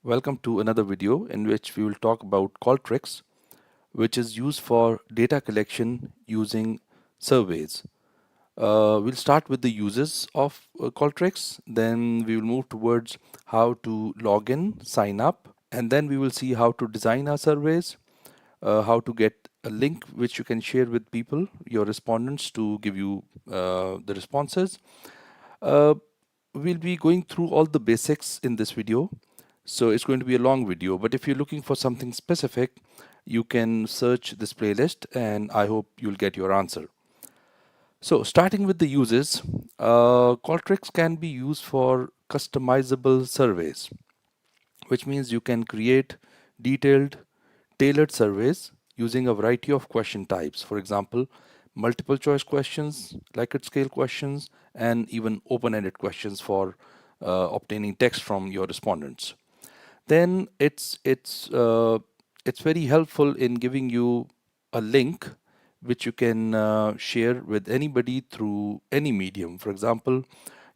Welcome to another video in which we will talk about Qualtrics, which is used for data collection using surveys. We'll start with the uses of Qualtrics, then we will move towards how to log in, sign up, and then we will see how to design our surveys, how to get a link which you can share with people, your respondents, to give you the responses. Uh, we'll be going through all the basics in this video. So it's going to be a long video, but if you're looking for something specific, you can search this playlist and I hope you'll get your answer. So starting with the uses, Qualtrics can be used for customizable surveys, which means you can create detailed, tailored surveys using a variety of question types. For example, multiple choice questions, Likert scale questions, and even open-ended questions for obtaining text from your respondents. Then it's very helpful in giving you a link which you can share with anybody through any medium. For example,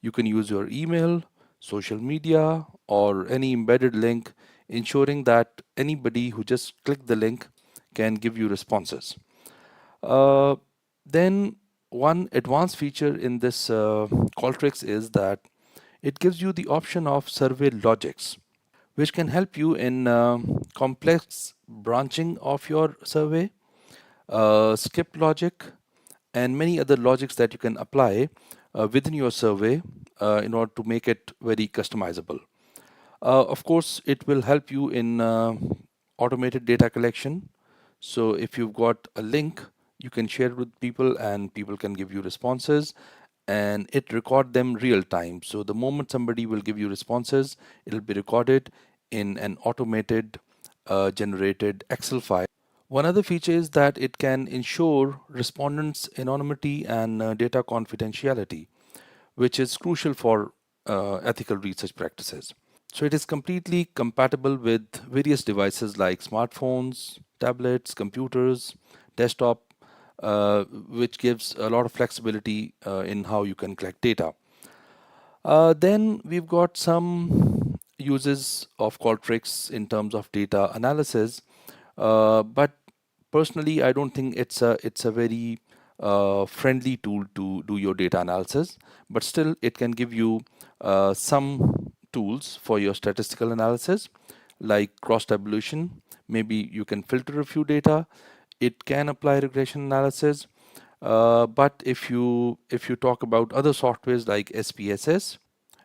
you can use your email, social media, or any embedded link, ensuring that anybody who just click the link can give you responses. Uh, then one advanced feature in this Qualtrics is that it gives you the option of survey logics, which can help you in complex branching of your survey, skip logic, and many other logics that you can apply within your survey in order to make it very customizable. Of course, it will help you in automated data collection. So if you've got a link, you can share it with people and people can give you responses, and it record them real time. So the moment somebody will give you responses, it'll be recorded in an automated generated Excel file. One other feature is that it can ensure respondents' anonymity and data confidentiality, which is crucial for ethical research practices. So it is completely compatible with various devices like smartphones, tablets, computers, desktop, which gives a lot of flexibility in how you can collect data. Then we've got some uses of Qualtrics in terms of data analysis, but personally, I don't think it's a very friendly tool to do your data analysis. But still, it can give you some tools for your statistical analysis, like cross tabulation. Maybe you can filter a few data. It can apply regression analysis. But if you talk about other softwares like SPSS,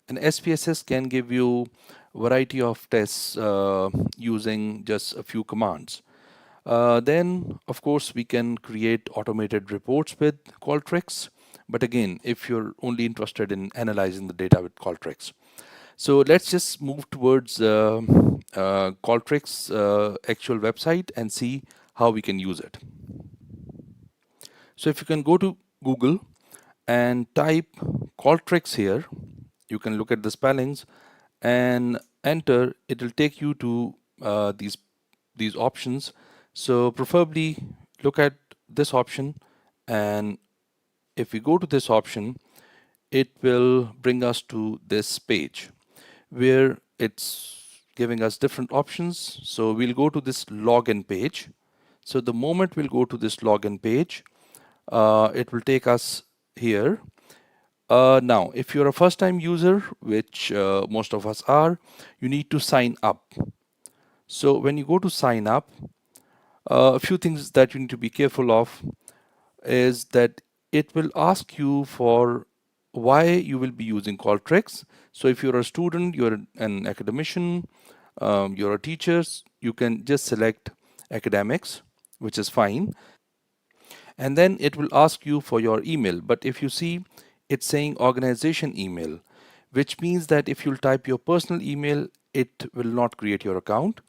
and SPSS can give you variety of tests using just a few commands. Then, of course, we can create automated reports with Qualtrics. But again, if you're only interested in analyzing the data with Qualtrics. So let's just move towards Qualtrics' actual website and see how we can use it. So if you can go to Google and type Qualtrics here, you can look at the spellings and enter. It will take you to these options. So preferably look at this option, and if we go to this option, it will bring us to this page where it's giving us different options. So we'll go to this login page. So the moment we'll go to this login page, it will take us here. Now, if you're a first-time user, which most of us are, you need to sign up. So when you go to sign up, a few things that you need to be careful of is that it will ask you for why you will be using Qualtrics. So if you're a student, you're an academician, you're a teacher, you can just select academics, which is fine. And then it will ask you for your email. But if you see, it's saying organization email, which means that if you'll type your personal email, it will not create your account.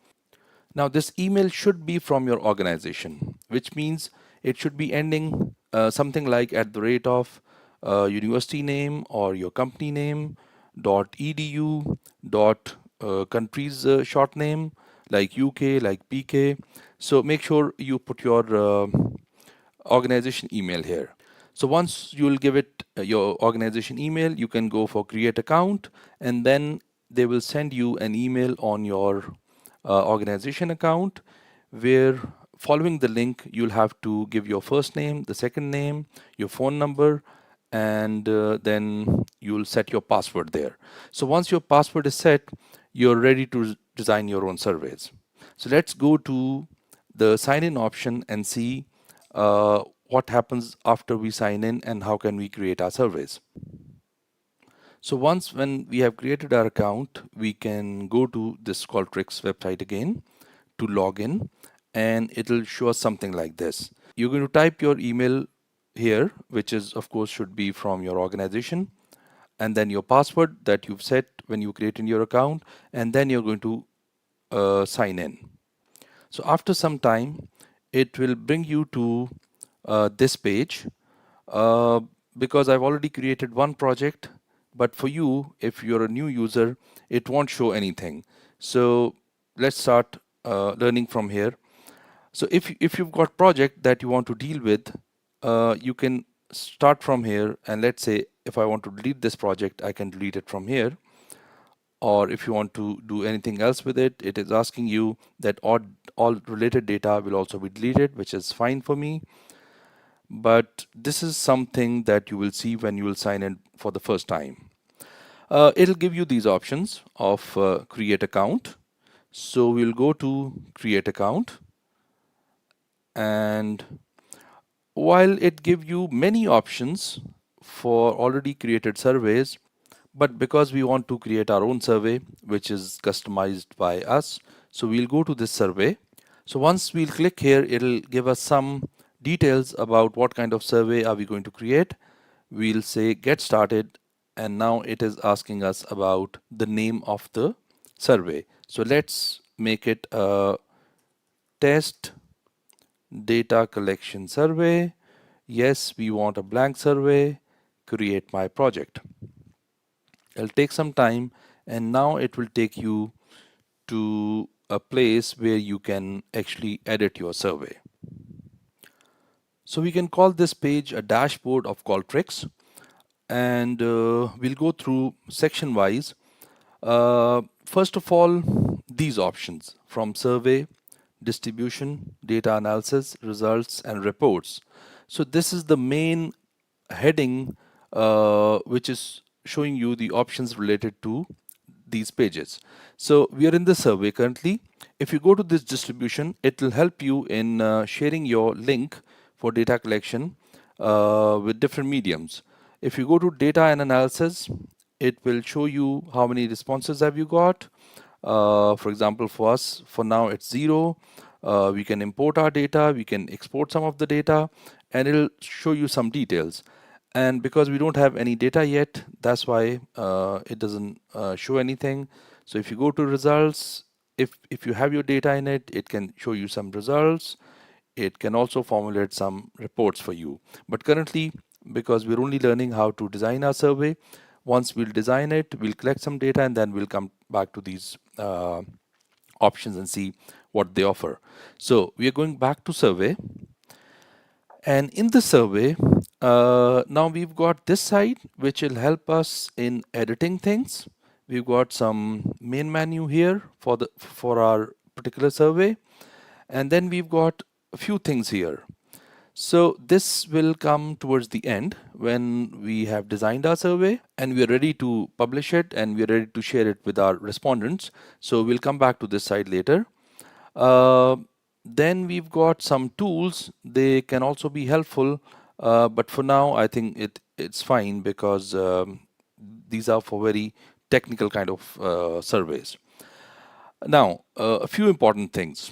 Now, this email should be from your organization, which means it should be ending something like at the rate of university name or your company name, .edu, country's short name, like UK, like PK. So make sure you put your organization email here. So once you'll give it your organization email, you can go for create account, and then they will send you an email on your organization account where, following the link, you'll have to give your first name, the second name, your phone number, and then you'll set your password there. So once your password is set, you're ready to design your own surveys. So let's go to the sign in option and see what happens after we sign in and how can we create our surveys. So once when we have created our account, we can go to this Qualtrics website again to log in, and it'll show us something like this. You're going to type your email here, which is of course should be from your organization, and then your password that you've set when you created your account, and then you're going to sign in. So after some time, it will bring you to this page uh, because I've already created one project, but for you, if you're a new user, it won't show anything. So let's start learning from here. So if you've got project that you want to deal with, you can start from here, and let's say if I want to delete this project, I can delete it from here. Or if you want to do anything else with it, it is asking you that all related data will also be deleted, which is fine for me. But this is something that you will see when you will sign in for the first time. It'll give you these options of create account. So we'll go to create account, and while it gives you many options for already created surveys, but because we want to create our own survey, which is customized by us, so we'll go to this survey. So once we'll click here, it'll give us some details about what kind of survey are we going to create. We'll say get started, and now it is asking us about the name of the survey. So let's make it a test data collection survey. Yes, we want a blank survey. Create my project. It'll take some time, and now it will take you to a place where you can actually edit your survey. So we can call this page a dashboard of Qualtrics, and we'll go through section wise. First of all, these options from survey, distribution, data analysis, results, and reports. So this is the main heading which is showing you the options related to these pages. So we are in the survey currently. If you go to this distribution, it will help you in sharing your link for data collection with different mediums. If you go to data and analysis, it will show you how many responses have you got. For example, for us, for now it's 0. We can import our data, we can export some of the data, and it'll show you some details. And because we don't have any data yet, that's why it doesn't show anything. So if you go to results, if you have your data in it, it can show you some results. It can also formulate some reports for you. But currently, because we're only learning how to design our survey, once we'll design it, we'll collect some data, and then we'll come back to these options and see what they offer. So we are going back to survey. And in the survey, now we've got this side, which will help us in editing things. We've got some main menu here for our particular survey. And then we've got a few things here. So this will come towards the end when we have designed our survey and we are ready to publish it and we are ready to share it with our respondents. So we'll come back to this side later. Uh, then we've got some tools. They can also be helpful, but for now I think it's fine because these are for very technical kind of surveys. Now, a few important things.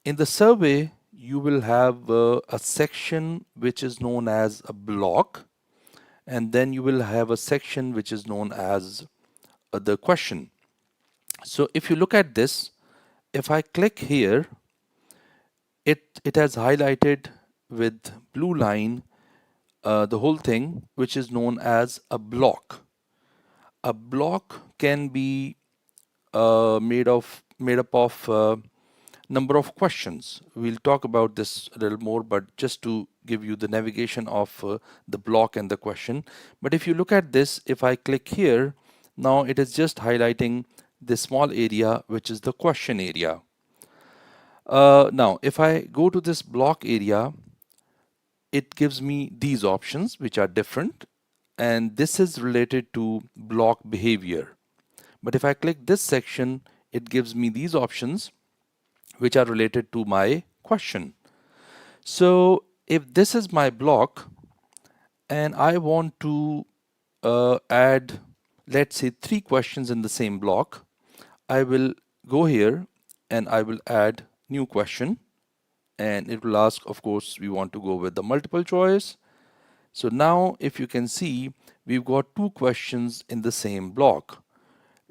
In the survey, you will have a section which is known as a block, and then you will have a section which is known as the question. So if you look at this, if I click here, it has highlighted with blue line the whole thing, which is known as a block. A block can be made up of number of questions. We'll talk about this a little more, but just to give you the navigation of the block and the question. But if you look at this, if I click here, Now it is just highlighting this small area, which is the question area. Now, if I go to this block area, it gives me these options, which are different. And this is related to block behavior. But if I click this section, it gives me these options, which are related to my question. So if this is my block and I want to add, let's say, 3 questions in the same block, I will go here and I will add new question, and it will ask, of course, we want to go with the multiple choice. So now if you can see, we've got 2 questions in the same block.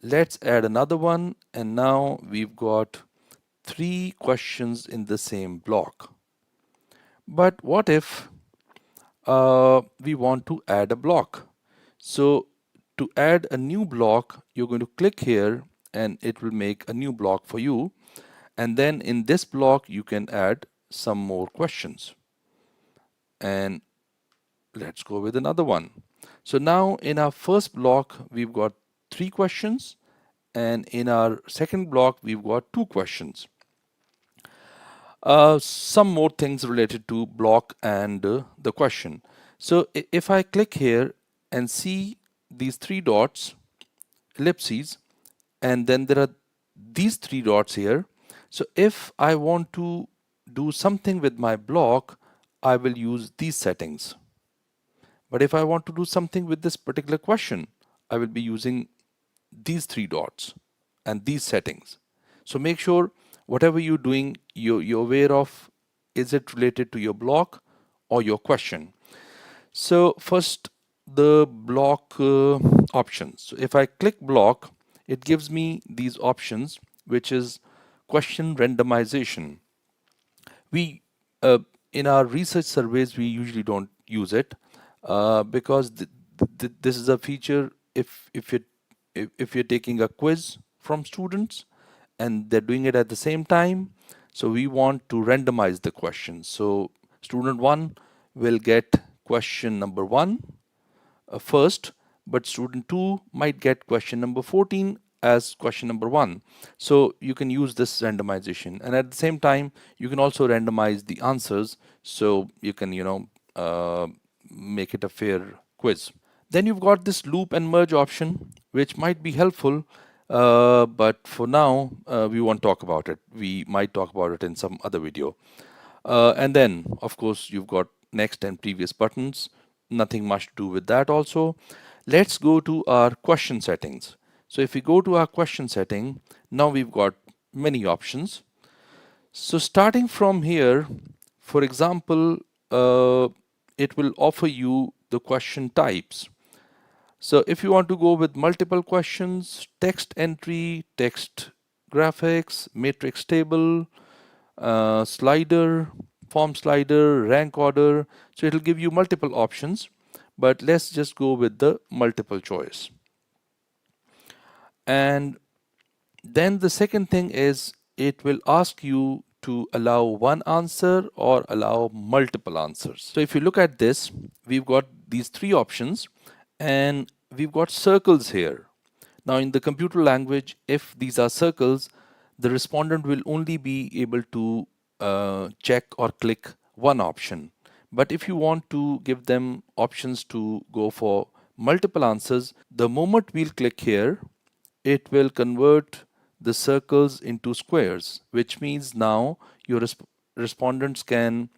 Let's add another one, and now we've got 3 questions in the same block. But what if we want to add a block? So to add a new block, you're going to click here and it will make a new block for you. And then in this block, you can add some more questions. And let's go with another one. So now in our first block, we've got 3 questions. And in our second block, we've got 2 questions. Some more things related to block and the question. So if I click here and see these 3 dots, ellipses, and then there are these 3 dots here. So if I want to do something with my block, I will use these settings. But if I want to do something with this particular question, I will be using these 3 dots and these settings. So make sure whatever you're doing, you're aware of, is it related to your block or your question. So first, the block options. So if I click block, it gives me these options, which is question randomization. We in our research surveys, we usually don't use it because this is a feature if you're taking a quiz from students and they're doing it at the same time. So we want to randomize the questions. So student 1 will get question number 1 first, but student 2 might get question number 14 as question number 1. So you can use this randomization, and at the same time you can also randomize the answers, so you can make it a fair quiz. Then you've got this loop and merge option, which might be helpful, but for now we won't talk about it. We might talk about it in some other video. And then, of course, you've got next and previous buttons. Nothing much to do with that also. Let's go to our question settings. So if we go to our question setting, now we've got many options. So starting from here, for example, it will offer you the question types. So if you want to go with multiple questions, text entry, text graphics, matrix table, slider, form slider, rank order. So it'll give you multiple options, but let's just go with the multiple choice. And then the second thing is it will ask you to allow one answer or allow multiple answers. So if you look at this, we've got these 3 options and we've got circles here. Now in the computer language, if these are circles, the respondent will only be able to check or click one option. But if you want to give them options to go for multiple answers, the moment we'll click here, it will convert the circles into squares, which means now your respondents can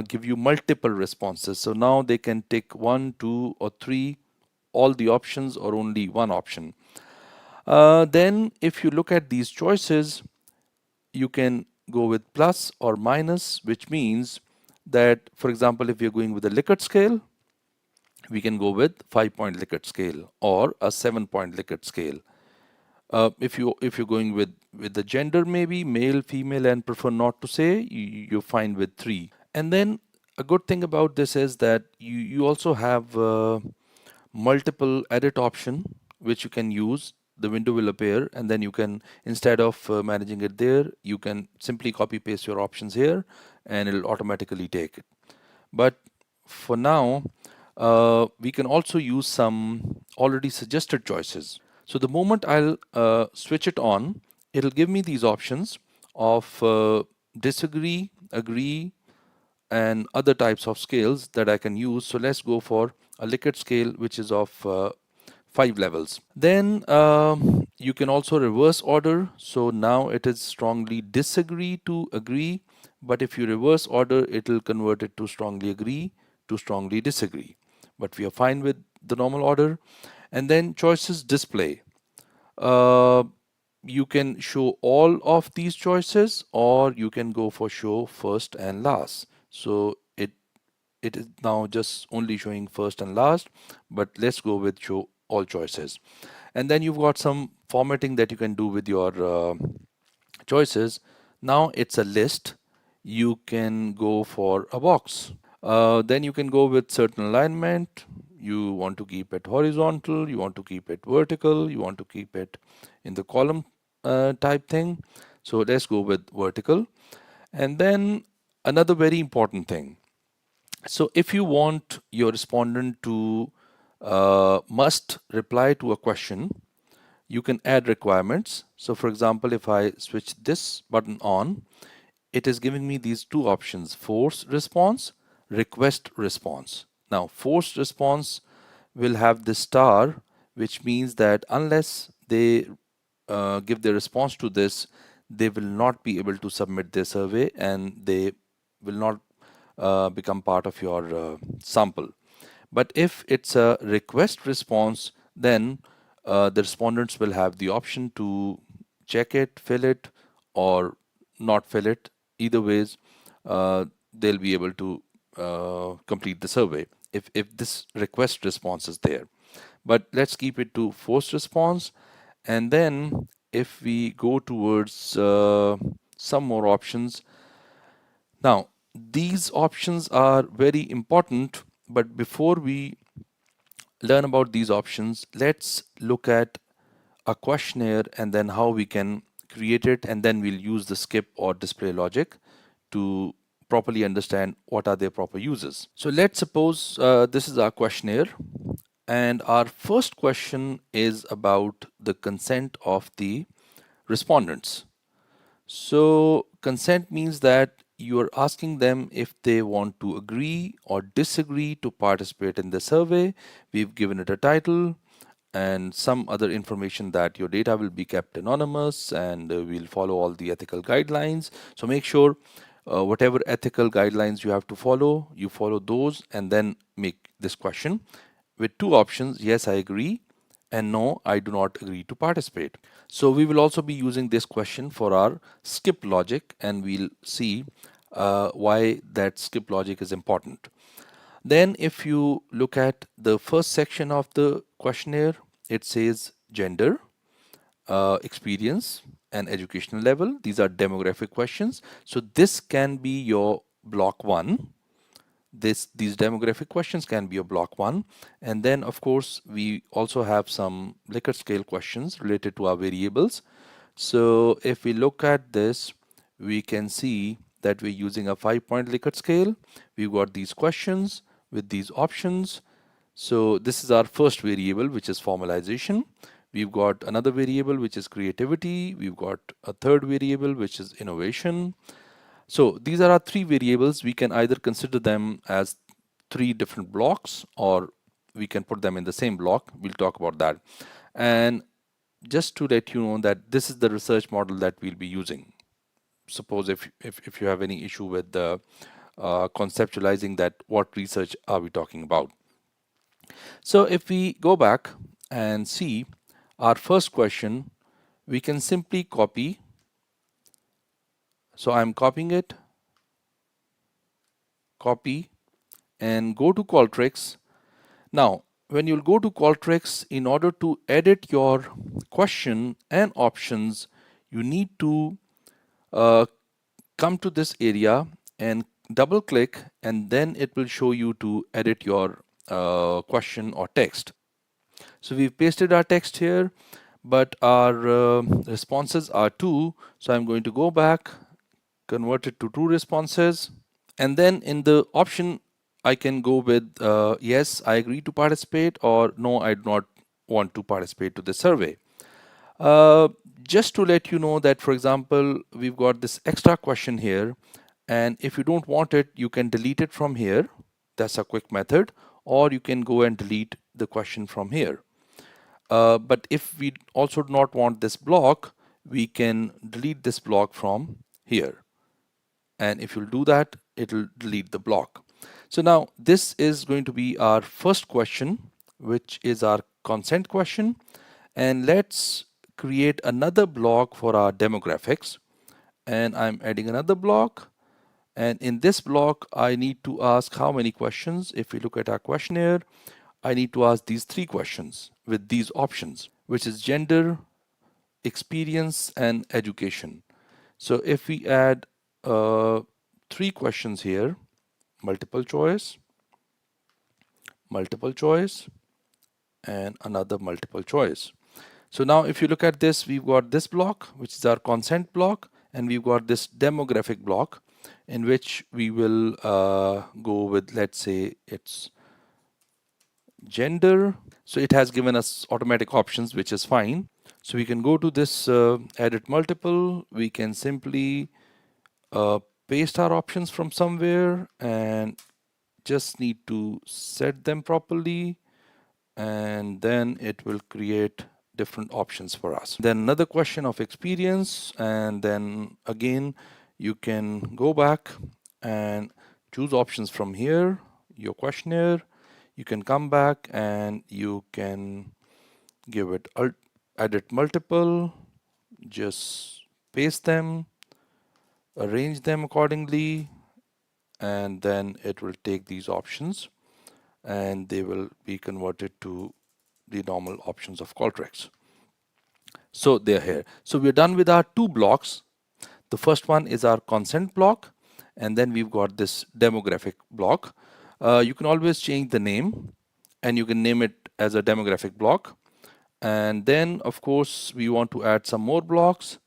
give you multiple responses. So now they can tick 1, 2, or 3, all the options or only one option. Then if you look at these choices, you can go with plus or minus, which means that, for example, if you're going with a Likert scale, we can go with 5-point Likert scale or a 7-point Likert scale. If you're going with the gender, maybe male, female, and prefer not to say, you're fine with 3. And then a good thing about this is that you also have multiple edit option which you can use. The window will appear, and then you can, instead of managing it there, you can simply copy paste your options here and it'll automatically take it. But for now, We can also use some already suggested choices. So the moment I'll switch it on, it'll give me these options of disagree, agree, and other types of scales that I can use. So let's go for a Likert scale, which is of 5 levels. Then you can also reverse order. So now it is strongly disagree to agree, but if you reverse order, it will convert it to strongly agree to strongly disagree. But we are fine with the normal order. And then choices display. Uh, you can show all of these choices, or you can go for show first and last. So it is now just only showing first and last, but let's go with show all choices. And then you've got some formatting that you can do with your choices. Now it's a list. You can go for a box. Then you can go with certain alignment. You want to keep it horizontal, you want to keep it vertical, you want to keep it in the column type thing. So let's go with vertical. And then another very important thing. So if you want your respondent to must reply to a question, you can add requirements. So for example, if I switch this button on, it is giving me these two options: force response, request response. Now forced response will have this star, which means that unless they give their response to this, they will not be able to submit their survey, and they will not become part of your sample. But if it's a request response, then the respondents will have the option to check it, fill it, or not fill it. Either ways, they'll be able to complete the survey if this request response is there. But let's keep it to forced response. And then if we go towards some more options, now these options are very important. But before we learn about these options, let's look at a questionnaire and then how we can create it, and then we'll use the skip or display logic to properly understand what are their proper uses. So let's suppose this is our questionnaire, and our first question is about the consent of the respondents. So consent means that you are asking them if they want to agree or disagree to participate in the survey. We've given it a title and some other information that your data will be kept anonymous, and we'll follow all the ethical guidelines. So make sure whatever ethical guidelines you have to follow, you follow those, and then make this question with two options: yes, I agree, and no, I do not agree to participate. So we will also be using this question for our skip logic, and we'll see why that skip logic is important. Then if you look at the first section of the questionnaire, it says gender, experience, and educational level. These are demographic questions. So this can be your block one. These demographic questions can be a block one. And then of course we also have some Likert scale questions related to our variables. So if we look at this, we can see that we're using a 5-point Likert scale. We've got these questions with these options. So this is our first variable, which is formalization. We've got another variable, which is creativity. We've got a third variable, which is innovation. So these are our three variables. We can either consider them as three different blocks, or we can put them in the same block. We'll talk about that. And just to let you know that this is the research model that we'll be using. Suppose if you have any issue with the conceptualizing that what research are we talking about. So if we go back and see our first question, we can simply copy. So I'm copying it, copy, and go to Qualtrics. Now, when you'll go to Qualtrics, in order to edit your question and options, you need to uh, come to this area and double click, and then it will show you to edit your question or text. So we've pasted our text here, but our responses are 2. So I'm going to go back, convert it to 2 responses, and then in the option I can go with yes, I agree to participate, or no, I do not want to participate to the survey. Uh, just to let you know that, for example, we've got this extra question here, and if you don't want it, you can delete it from here. That's a quick method, or you can go and delete the question from here. But if we also do not want this block, we can delete this block from here. And if you'll do that, it'll delete the block. So now this is going to be our first question, which is our consent question. And let's create another block for our demographics. And I'm adding another block. And in this block, I need to ask how many questions. If we look at our questionnaire, I need to ask these 3 questions with these options, which is gender, experience, and education. So if we add 3 questions here, multiple choice, and another multiple choice. So now if you look at this, we've got this block, which is our consent block, and we've got this demographic block in which we will go with, let's say it's gender. So it has given us automatic options, which is fine. So we can go to this edit multiple. We can simply uh, paste our options from somewhere and just need to set them properly, and then it will create different options for us. Then another question of experience, and then again you can go back and choose options from here, your questionnaire. You can come back and you can give it edit multiple, just paste them, arrange them accordingly, and then it will take these options and they will be converted to the normal options of Qualtrics. So they're here. So we're done with our 2 blocks. The first one is our consent block, and then we've got this demographic block. You can always change the name, and you can name it as a demographic block. And then, of course, we want to add some more blocks.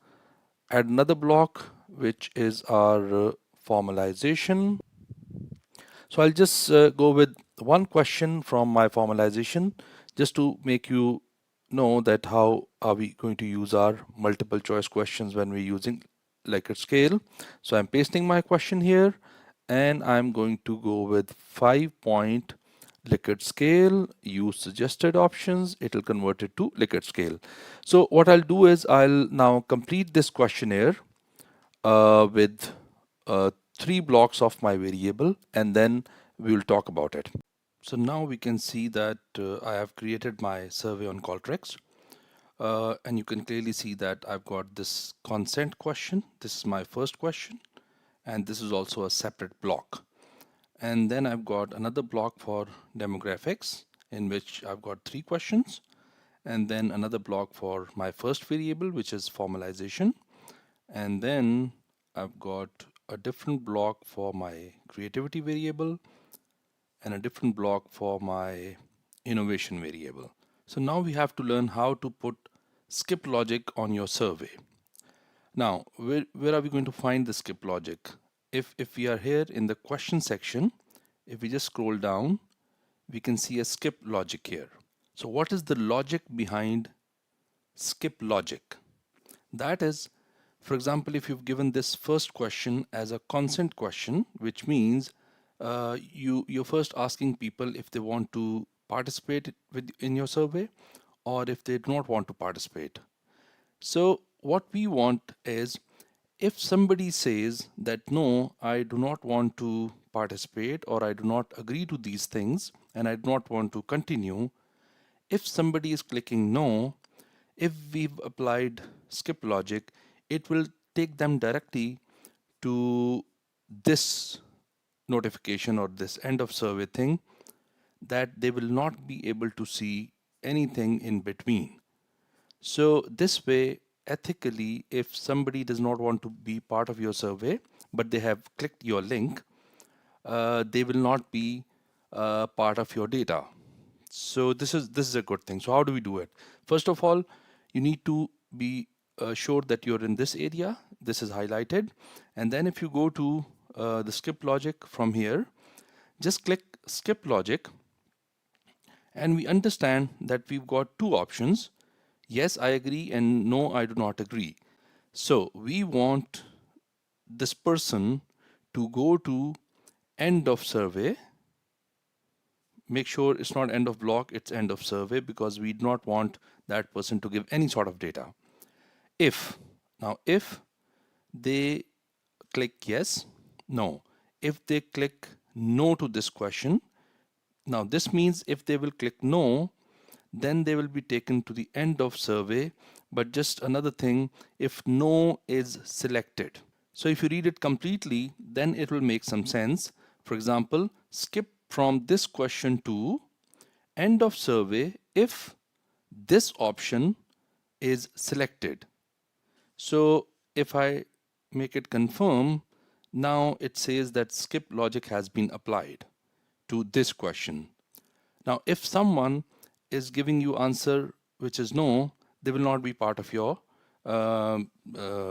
Add another block, which is our formalization. So I'll just go with one question from my formalization just to make you know that how are we going to use our multiple choice questions when we're using Likert scale. So I'm pasting my question here and I'm going to go with 5-point Likert scale, use suggested options, it'll convert it to Likert scale. So what I'll do is I'll now complete this questionnaire with 3 blocks of my variable, and then we will talk about it. So now we can see that I have created my survey on Qualtrics, and you can clearly see that I've got this consent question. This is my first question, and this is also a separate block. And then I've got another block for demographics in which I've got 3 questions, and then another block for my first variable, which is formalization. And then I've got a different block for my creativity variable and a different block for my innovation variable. So now we have to learn how to put skip logic on your survey. Now, where are we going to find the skip logic? If we are here in the question section, if we just scroll down, we can see a skip logic here. So what is the logic behind skip logic? That is, for example, if you've given this first question as a consent question, which means you're first asking people if they want to participate in your survey or if they do not want to participate. So what we want is, if somebody says that no, I do not want to participate or I do not agree to these things and I do not want to continue, if somebody is clicking no, if we've applied skip logic, it will take them directly to this notification or this end of survey thing, that they will not be able to see anything in between. So this way, ethically, if somebody does not want to be part of your survey, but they have clicked your link, they will not be part of your data. So this is a good thing. So how do we do it? First of all, you need to be sure that you're in this area. This is highlighted, and then if you go to the skip logic from here, Just click skip logic, and we understand that we've got two options: yes, I agree, and no, I do not agree. So we want this person to go to end of survey. Make sure it's not end of block, it's end of survey, because we do not want that person to give any sort of data. If they click yes, no. If they click no to this question, now this means if they will click no, then they will be taken to the end of survey. But just another thing, if no is selected. So if you read it completely, then it will make some sense. For example, skip from this question to end of survey if this option is selected. So if I make it confirm, now it says that skip logic has been applied to this question. Now, if someone is giving you answer which is no, they will not be part of your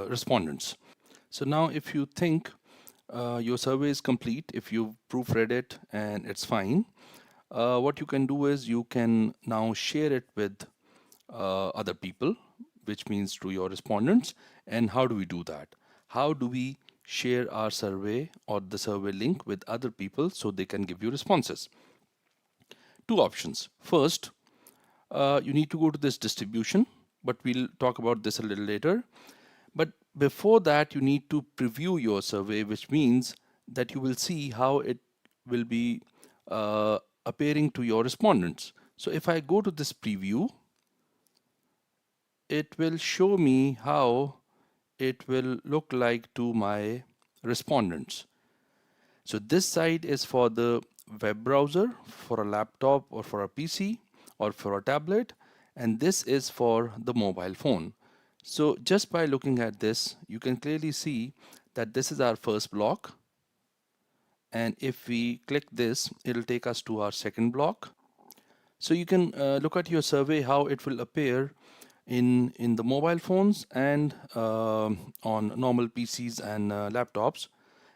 respondents. So now if you think your survey is complete, if you've proofread it and it's fine, what you can do is you can now share it with other people, which means to your respondents. And how do we do that? How do we share our survey or the survey link with other people so they can give you responses? Two options. First, you need to go to this distribution, but we'll talk about this a little later. But before that, you need to preview your survey, which means that you will see how it will be appearing to your respondents. So if I go to this preview, it will show me how it will look like to my respondents. So this side is for the web browser, for a laptop or for a PC or for a tablet, and this is for the mobile phone. So just by looking at this, you can clearly see that this is our first block. And if we click this, it'll take us to our second block. So you can look at your survey, how it will appear in the mobile phones and on normal PCs and laptops.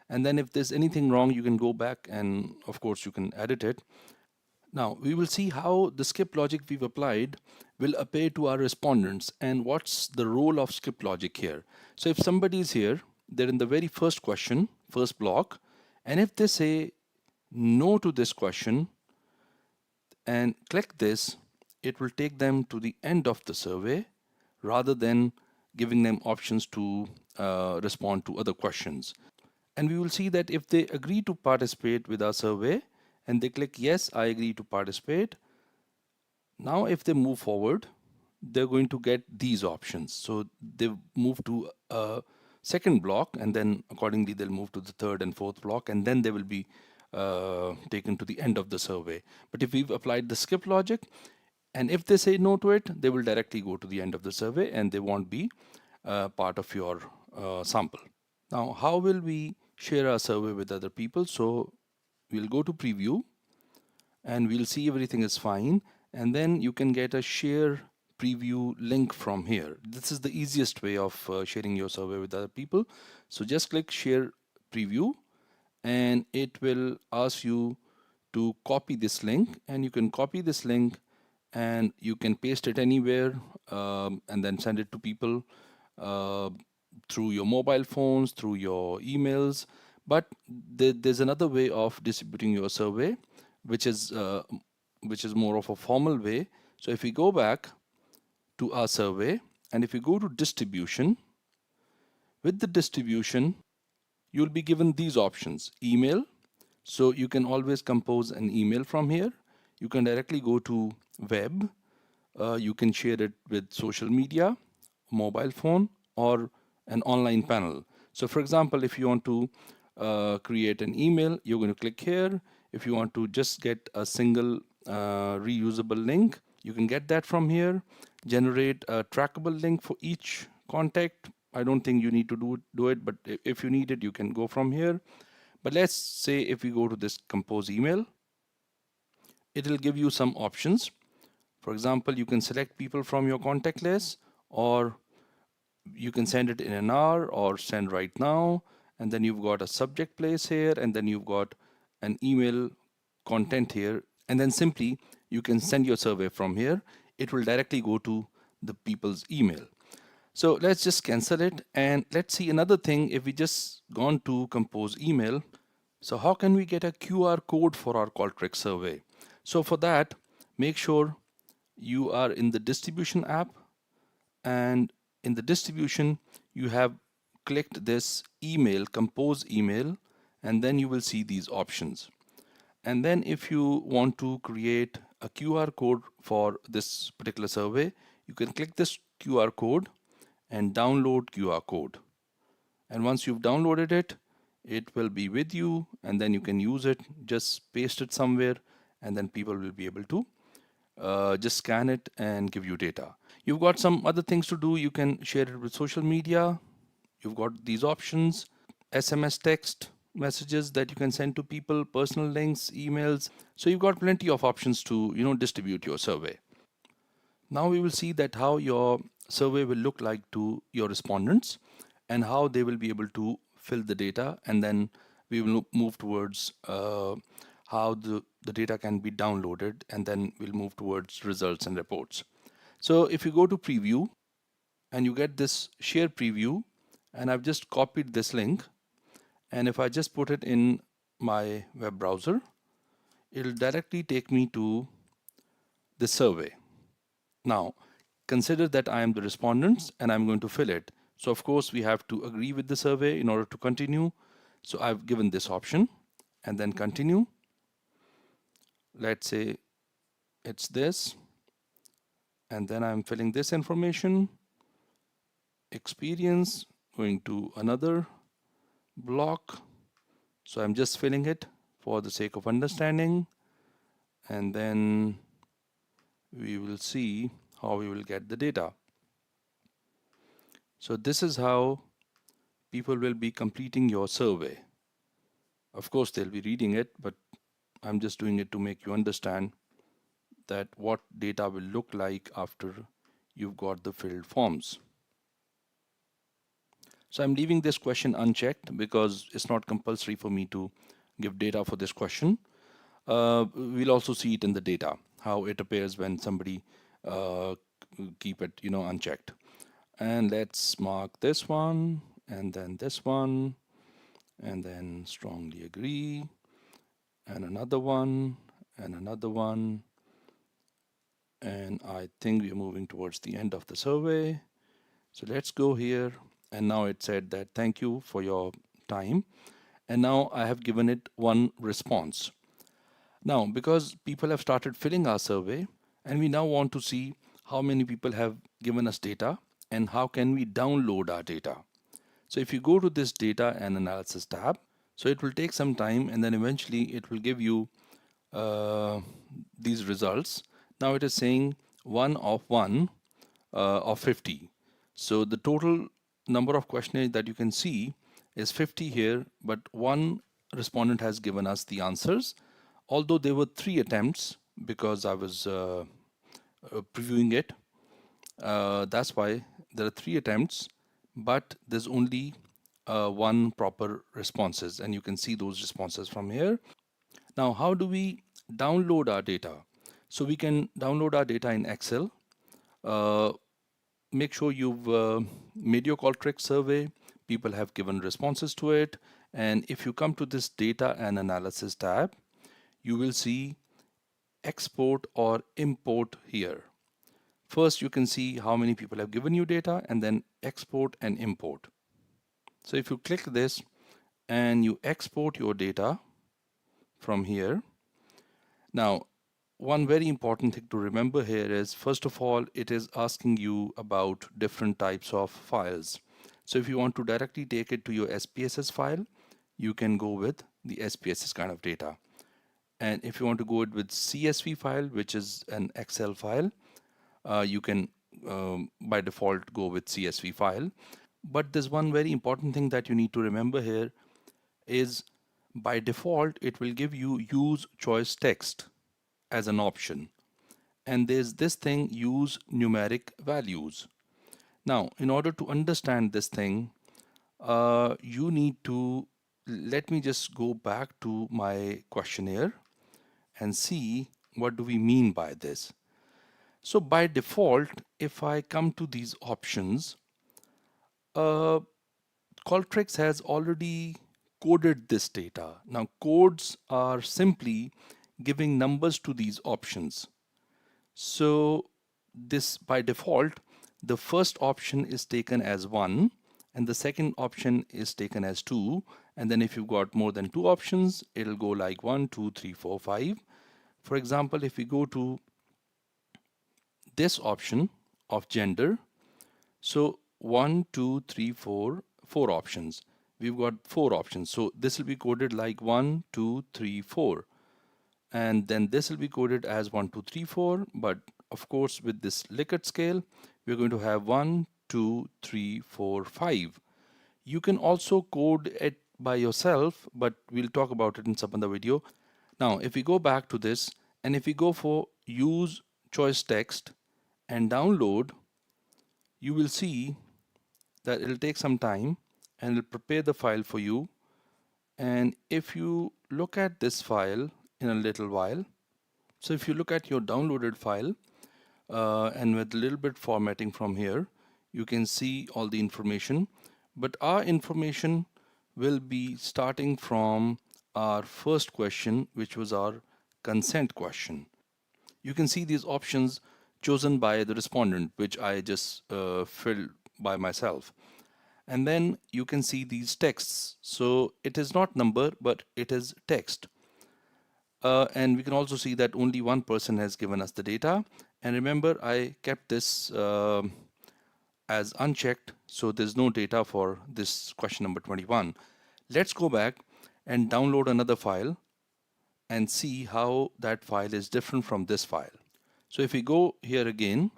And then if there's anything wrong, you can go back and of course you can edit it. Now we will see how the skip logic we've applied will appear to our respondents and what's the role of skip logic here. So if somebody is here, they're in the very first question, first block, and if they say no to this question and click this, it will take them to the end of the survey rather than giving them options to respond to other questions. And we will see that if they agree to participate with our survey and they click yes, I agree to participate, now if they move forward, they're going to get these options. So they move to a second block, and then accordingly they'll move to the third and fourth block, and then they will be taken to the end of the survey. But if we've applied the skip logic, and if they say no to it, they will directly go to the end of the survey and they won't be part of your sample. Now, how will we share our survey with other people? So we'll go to preview and we'll see everything is fine. And then you can get a share preview link from here. This is the easiest way of sharing your survey with other people. So just click share preview and it will ask you to copy this link, and you can copy this link and you can paste it anywhere and then send it to people uh, through your mobile phones, through your emails. But there's another way of distributing your survey, which is more of a formal way. So if we go back to our survey and if we go to distribution, with the distribution, you'll be given these options: email. So you can always compose an email from here. You can directly go to web. You can share it with social media, mobile phone, or an online panel. So for example, if you want to create an email, you're going to click here. If you want to just get a single reusable link, you can get that from here. Generate a trackable link for each contact. I don't think you need to do it, but if you need it, you can go from here. But let's say if we go to this compose email, it will give you some options. For example, you can select people from your contact list, or you can send it in an hour or send right now. And then you've got a subject place here, and then you've got an email content here, and then simply you can send your survey from here. It will directly go to the people's email. So let's just cancel it, and let's see another thing. If we just gone to compose email, so how can we get a QR code for our Qualtrics survey? So for that, make sure you are in the distribution app, and in the distribution you have clicked this email, compose email, and then you will see these options. And then if you want to create a QR code for this particular survey, you can click this QR code and download QR code. And once you've downloaded it, it will be with you, and then you can use it. Just paste it somewhere, and then people will be able to just scan it and give you data. You've got some other things to do. You can share it with social media. You've got these options, SMS text messages that you can send to people, personal links, emails. So you've got plenty of options to distribute your survey. Now we will see that how your survey will look like to your respondents and how they will be able to fill the data, and then we will move towards how the data can be downloaded, and then we'll move towards results and reports. So if you go to preview and you get this share preview, and I've just copied this link, and if I just put it in my web browser, it'll directly take me to the survey. Now consider that I am the respondents and I'm going to fill it. So of course we have to agree with the survey in order to continue. So I've given this option and then continue. Let's say it's this, and then I'm filling this information, experience, going to another block. So I'm just filling it for the sake of understanding, and then we will see how we will get the data. So this is how people will be completing your survey. Of course they'll be reading it, but I'm just doing it to make you understand that what data will look like after you've got the filled forms. So I'm leaving this question unchecked because it's not compulsory for me to give data for this question. We'll also see it in the data, how it appears when somebody keep it unchecked. And let's mark this one, and then this one, and then strongly agree, and another one, and another one. And I think we're moving towards the end of the survey. So let's go here, and now it said that thank you for your time, and now I have given it one response. Now because people have started filling our survey, and we now want to see how many people have given us data and how can we download our data. So if you go to this data and analysis tab, so it will take some time, and then eventually it will give you these results. Now it is saying 1 of 1 of 50. So the total number of questionnaires that you can see is 50 here, but one respondent has given us the answers, although there were 3 attempts because I was previewing it. That's why there are 3 attempts, but there's only 1 proper responses, and you can see those responses from here. Now how do we download our data? So we can download our data in Excel. Make sure you've made your Qualtrics survey, people have given responses to it, and if you come to this data and analysis tab, you will see export or import here. First you can see how many people have given you data, and then export and import. So if you click this and you export your data from here, now one very important thing to remember here is, first of all, it is asking you about different types of files. So if you want to directly take it to your SPSS file, you can go with the SPSS kind of data. And if you want to go it with CSV file, which is an Excel file, you can by default go with CSV file. But there's one very important thing that you need to remember here is, by default it will give you use choice text as an option, and there's this thing, use numeric values. Now in order to understand this thing, you need to, let me just go back to my questionnaire, and see what do we mean by this. So by default, if I come to these options, uh, Qualtrics has already coded this data. Now codes are simply giving numbers to these options. So this by default, the first option is taken as 1 and the second option is taken as 2. And then if you've got more than 2 options, it'll go like 1, 2, 3, 4, 5. For example, if we go to this option of gender, so 1, 2, 3, 4, 4 options. We've got 4 options. So this will be coded like 1, 2, 3, 4. And then this will be coded as 1, 2, 3, 4. But of course, with this Likert scale, we're going to have 1, 2, 3, 4, 5. You can also code it by yourself, but we'll talk about it in some other video. Now, if we go back to this and if we go for use choice text and download, you will see that it'll take some time and it'll prepare the file for you. And if you look at this file in a little while, so if you look at your downloaded file and with a little bit formatting from here, you can see all the information. But our information will be starting from our first question, which was our consent question. You can see these options chosen by the respondent, which I just filled by myself. And then you can see these texts. So it is not number, but it is text. And we can also see that only one person has given us the data. And remember, I kept this as unchecked, so there's no data for this question number 21. Let's go back and download another file and see how that file is different from this file. So if we go here again,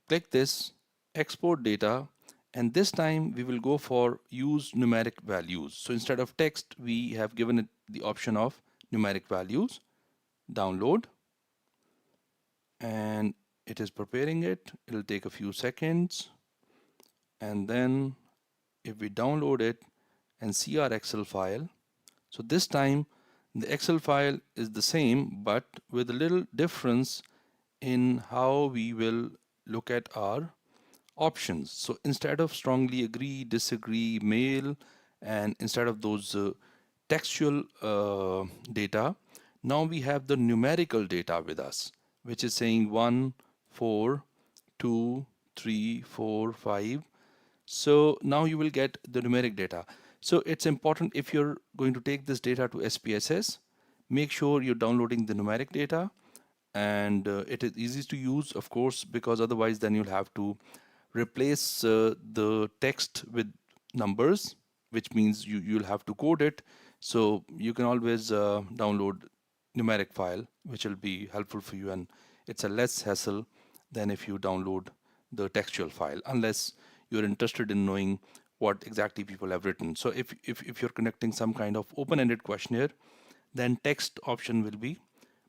click this, export data, and this time we will go for use numeric values. So instead of text, we have given it the option of numeric values. Download, and it is preparing it. It'll take a few seconds. And then if we download it and see our Excel file, so this time the Excel file is the same, but with a little difference in how we will look at our options. So instead of strongly agree, disagree, mail, and instead of those textual data, now we have the numerical data with us, which is saying 1, 4, 2, 3, 4, 5. So now you will get the numeric data. So it's important, if you're going to take this data to SPSS, make sure you're downloading the numeric data, and it is easy to use, of course, because otherwise then you'll have to replace the text with numbers, which means you'll have to code it. So you can always download numeric file, which will be helpful for you, and it's a less hassle than if you download the textual file, unless you're interested in knowing what exactly people have written. So if you're conducting some kind of open-ended questionnaire, then text option will be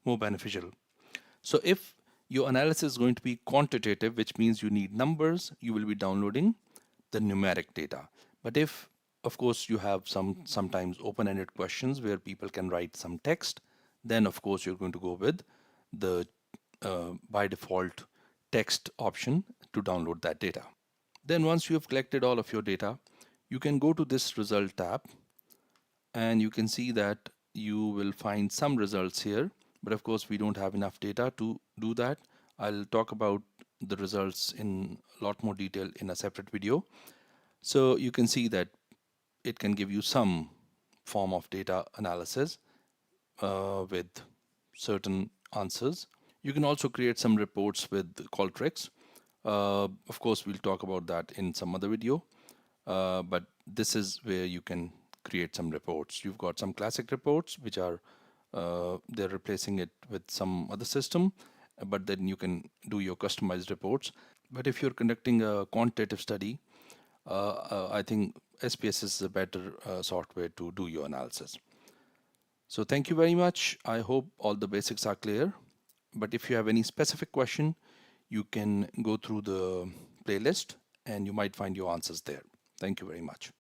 more beneficial. So if your analysis is going to be quantitative, which means you need numbers, you will be downloading the numeric data. But if, of course, you have sometimes open-ended questions where people can write some text, then of course you're going to go with the by default text option to download that data. Then once you have collected all of your data, you can go to this result tab and you can see that you will find some results here, but of course we don't have enough data to do that. I'll talk about the results in a lot more detail in a separate video. So you can see that it can give you some form of data analysis with certain answers. You can also create some reports with Qualtrics. Of course, we'll talk about that in some other video, but this is where you can create some reports. You've got some classic reports, which are they're replacing it with some other system, but then you can do your customized reports. But if you're conducting a quantitative study, I think SPS is a better software to do your analysis. So thank you very much. I hope all the basics are clear. But if you have any specific question, you can go through the playlist and you might find your answers there. Thank you very much.